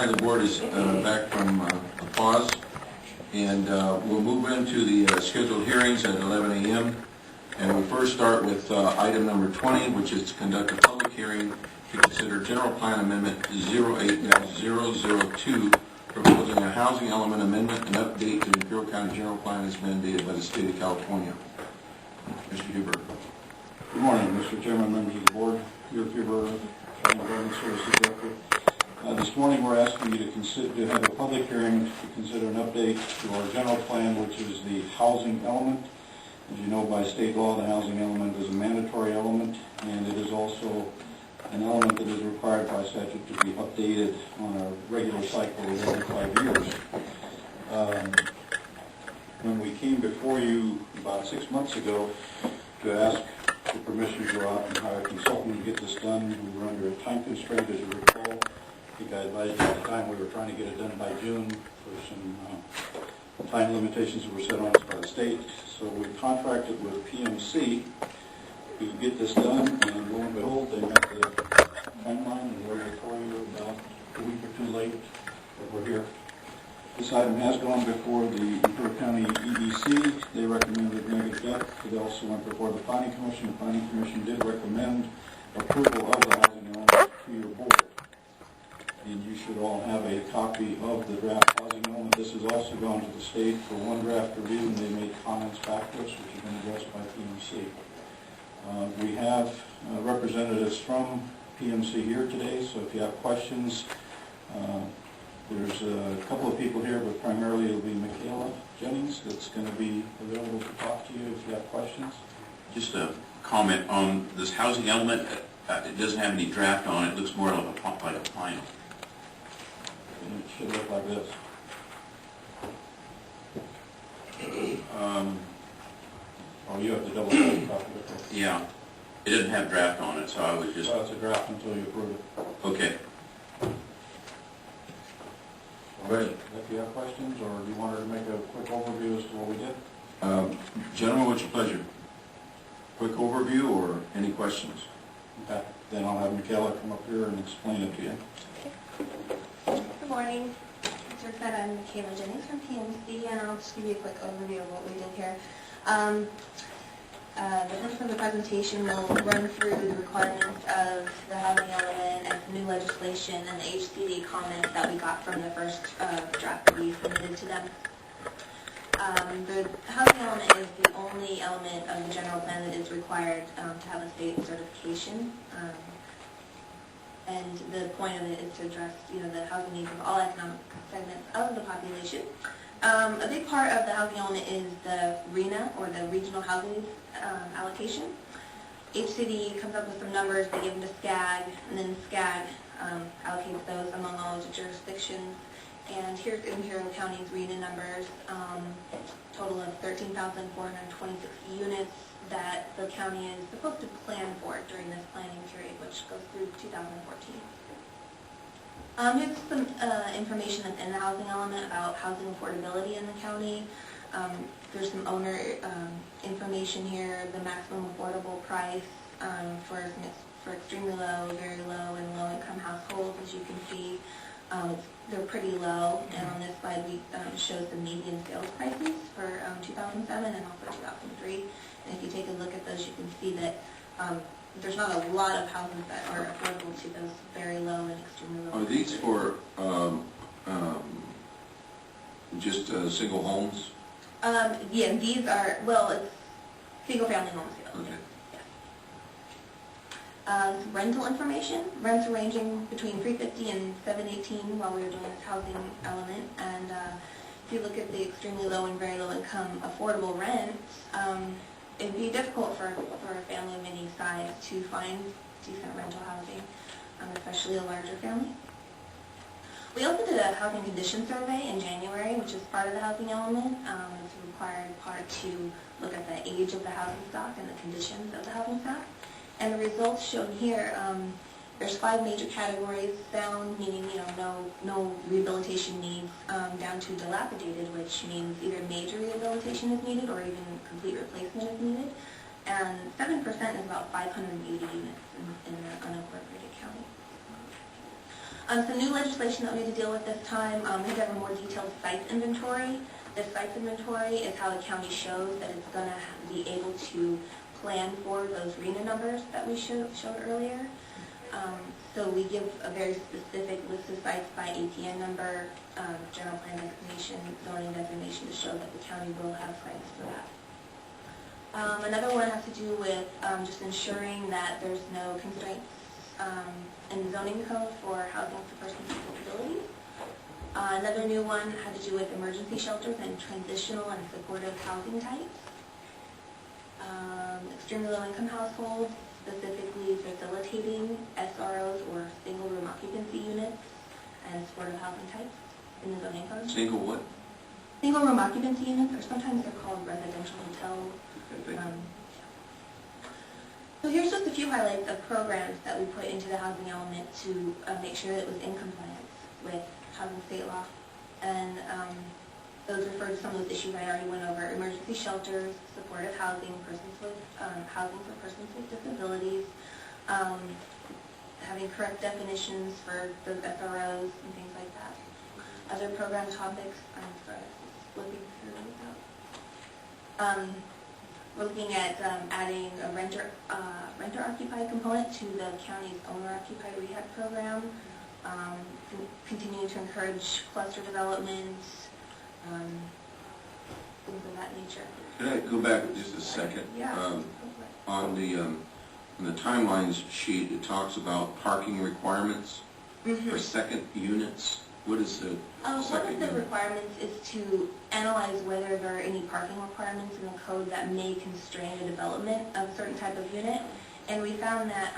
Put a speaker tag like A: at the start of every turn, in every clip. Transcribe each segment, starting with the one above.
A: morning. The board is back from a pause, and we'll move into the scheduled hearings at 11 a.m. And we'll first start with item number 20, which is to conduct a public hearing to consider General Plan Amendment 08-002, proposing a housing element amendment and update to the Imperial County General Plan as mandated by the state of California. Mr. Huber.
B: Good morning, Mr. Chairman, members of the board. Your Huber, Environment Services Director. This morning we're asking you to have a public hearing to consider an update to our general plan, which is the housing element. As you know, by state law, the housing element is a mandatory element, and it is also an element that is required by statute to be updated on a regular cycle of every 5 years. When we came before you about 6 months ago to ask for permission to go out and hire a consultant to get this done, we were under a time constraint, as you recall. I think I advised you at the time we were trying to get it done by June for some time limitations that were set on us by the state. So we contracted with PMC to get this done, and lo and behold, they met the timeline, and we're before you about a week or two late, but we're here. This item has gone before the Imperial County EDC. They recommended negative debt. It also went before the Planning Commission. The Planning Commission did recommend approval of the housing element to your board. And you should all have a copy of the draft housing element. This has also gone to the state for one draft review, and they made comments back to us, which have been addressed by PMC. We have representatives from PMC here today, so if you have questions, there's a couple of people here, but primarily it'll be Michaela Jennings that's going to be available to talk to you if you have questions.
C: Just a comment on this housing element. It doesn't have any draft on it. It looks more like a final.
B: And it should look like this. Oh, you have to double check the copy of it.
C: Yeah. It doesn't have draft on it, so I was just...
B: So it's a draft until you approve it.
C: Okay.
B: Right. If you have questions, or do you want her to make a quick overview as to what we did?
A: Gentlemen, what's your pleasure? Quick overview or any questions?
B: Okay. Then I'll have Michaela come up here and explain it to you.
D: Good morning. As Rick said, I'm Michaela Jennings from PMC, and I'll just give you a quick overview of what we did here. The purpose of the presentation will run through the requirements of the housing element and new legislation and the HCD comments that we got from the first draft that we submitted to them. The housing element is the only element of the general plan that is required to have a state certification. And the point of it is to address, the housing needs of all economic segments of the population. A big part of the housing element is the RHNA, or the Regional Housing Allocation. Each city comes up with some numbers, they give them to SCAG, and then SCAG allocates those among all of the jurisdictions. And here's Imperial County's RHNA numbers, total of 13,426 units that the county is supposed to plan for during this planning period, which goes through 2014. Here's some information that's in the housing element about housing affordability in the county. There's some owner information here, the maximum affordable price for extremely low, very low, and low-income households. As you can see, they're pretty low. And on this slide, we shows the median sales prices for 2007 and also 2003. And if you take a look at those, you can see that there's not a lot of houses that are affordable to those very low and extremely low.
A: Are these for just single homes?
D: Yeah, these are, it's single-family homes.
A: Okay.
D: Rental information. Rents are ranging between $350 and $718 while we were doing this housing element. And if you look at the extremely low and very low income affordable rents, it'd be difficult for a family of any size to find decent rental housing, especially a larger family. We also did a housing condition survey in January, which is part of the housing element. It's a required part to look at the age of the housing stock and the conditions of the housing stock. And the results shown here, there's 5 major categories found, meaning no rehabilitation needs, down to dilapidated, which means either major rehabilitation is needed or even complete replacement is needed. And 7% is about 580 units in the unincorporated county. Some new legislation that we need to deal with this time, we have a more detailed site inventory. The site inventory is how the county shows that it's going to be able to plan for those RENA numbers that we showed earlier. So we give a very specific list of sites by APN number, general plan designation, zoning designation to show that the county will have sites for that. Another one has to do with just ensuring that there's no constraints in the zoning code for housing for persons with disabilities. Another new one had to do with emergency shelters and transitional and supportive housing types. Extremely low-income households, specifically facilitating SROs or single-room occupancy units and supportive housing types in the zoning code.
A: Single what?
D: Single-room occupancy units, or sometimes they're called residential hotels.
A: Okay, thank you.
D: So here's just a few highlights of programs that we put into the housing element to make sure that it was in compliance with housing state law. And those refer to some of those issues I already went over: emergency shelters, supportive housing, housing for persons with disabilities, having correct definitions for those FROs and things like that. Other program topics, I'm sorry, flipping through without. We're looking at adding a renter-occupied component to the county's owner-occupied rehab program, continuing to encourage cluster development, things of that nature.
A: Can I go back just a second?
D: Yeah.
A: On the timelines sheet, it talks about parking requirements for second units. What is the
D: One of
A: second
D: the
A: unit?
D: requirements is to analyze whether there are any parking requirements in the code that may constrain the development of a certain type of unit. And we found that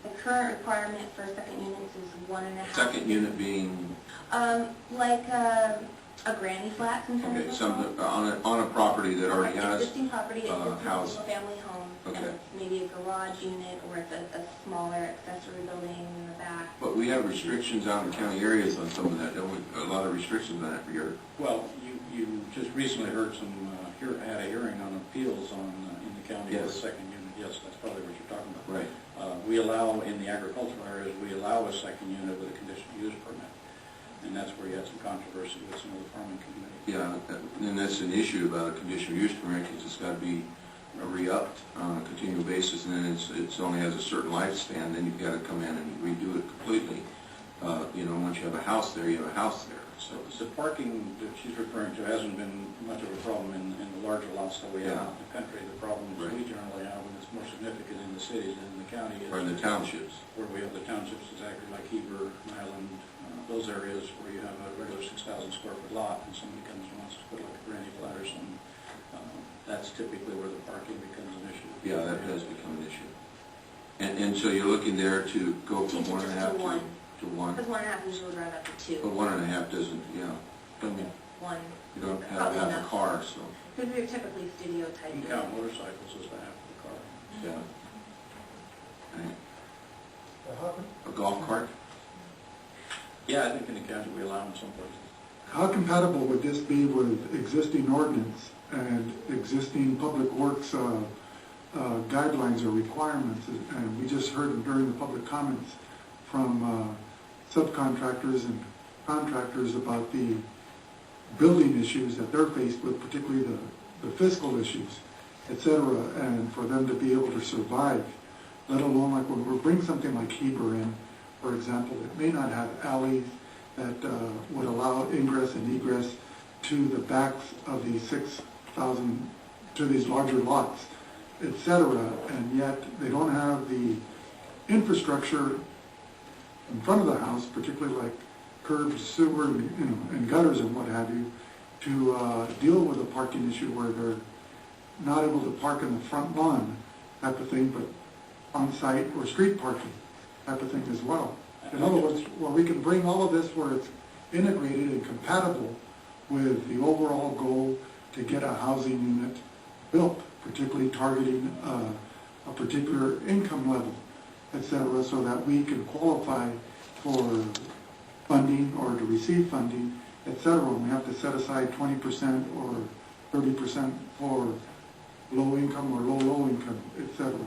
D: the current requirement for second units is 1.5.
A: Second unit being,
D: Like a granny flat sometimes.
A: okay,
D: they're
A: something
D: called.
A: on a property that already
D: Like
A: has.
D: existing property, existing
A: house.
D: single-family home, and
A: Okay.
D: it's maybe a garage unit or it's a smaller accessory building in the back.
A: But we have restrictions out in county areas on some of that, don't we? A lot of restrictions on that for your,
B: Well, you just recently heard had a hearing on appeals in the county for the
A: Yes.
B: second unit. Yes, that's probably what you're talking about.
A: right.
B: We allow, in the agricultural areas, we allow a second unit with a conditional use permit. And that's where you had some controversy with some of the farming communities.
A: Yeah, and that's an issue about a conditional use permit, because it's got to be re-upped on a continual basis, and then it only has a certain lifespan, then you've got to come in and redo it completely. Once you have a house there, you have a house there. So
B: The parking that she's referring to hasn't been much of a problem in the larger lots that we have
A: Yeah.
B: out in the country. The problem that we
A: Right.
B: generally have, and it's more significant in the cities than in the county, is
A: or in the townships.
B: where we have the townships, exactly like Heber, Highland, those areas where you have a regular 6,000 square foot lot, and somebody comes and wants to put like a granny flat or something. That's typically where the parking becomes an issue.
A: Yeah, that does become an issue. And so you're looking there to go from
D: Change it
A: 1.5
D: just to one.
A: to 1?
D: Because 1.5 usually drive up to 2.
A: But 1.5 doesn't, I mean,
D: One.
A: you don't have
D: Probably
A: to have a
D: enough.
A: car, so,
D: Because we're typically studio type.
B: You can count motorcycles as half of the car.
A: yeah. Right. A golf cart?
B: Yeah, I think in the county we allow them some places.
E: How compatible would this be with existing ordinance and existing public works guidelines or requirements? And we just heard during the public comments from subcontractors and contractors about the building issues that they're faced with, particularly the fiscal issues, et cetera, and for them to be able to survive, let alone like when we bring something like Heber in, for example, it may not have alleys that would allow ingress and egress to the backs of these 6,000, to these larger lots, et cetera, and yet they don't have the infrastructure in front of the house, particularly like curbs, sewer, and gutters and what have you, to deal with a parking issue where they're not able to park in the front lawn type of thing, but on-site or street parking type of thing as well. In other words, where we can bring all of this where it's integrated and compatible with the overall goal to get a housing unit built, particularly targeting a particular income level, et cetera, so that we can qualify for funding or to receive funding, et cetera. And we have to set aside 20% or 30% for low income or low income, et cetera.